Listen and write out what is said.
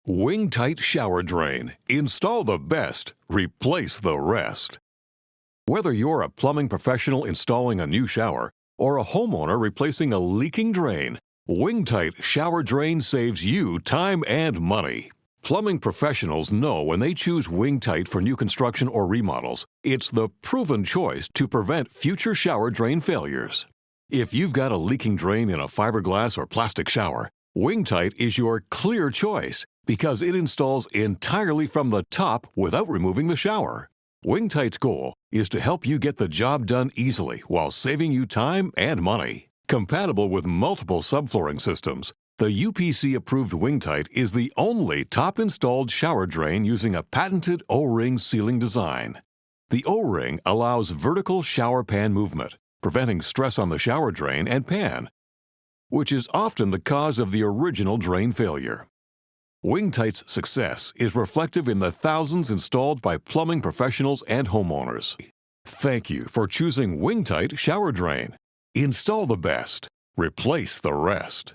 WingTite Shower Drain. Install the best, replace the rest. Whether you're a plumbing professional installing a new shower or a homeowner replacing a leaking drain, WingTite Shower Drain saves you time and money. Plumbing professionals know when they choose WingTite for new construction or remodels, it's the proven choice to prevent future shower drain failures. If you've got a leaking drain in a fiberglass or plastic shower, WingTite is your clear choice because it installs entirely from the top without removing the shower. WingTite's goal is to help you get the job done easily while saving you time and money. Compatible with multiple subflooring systems, the UPC-approved WingTite is the only top-installed shower drain using a patented O-ring sealing design. The O-ring allows vertical shower pan movement, preventing stress on the shower drain and pan, which is often the cause of the original drain failure. WingTite's success is reflective in the thousands installed by plumbing professionals and homeowners. Thank you for choosing WingTite Shower Drain. Install the best, replace the rest.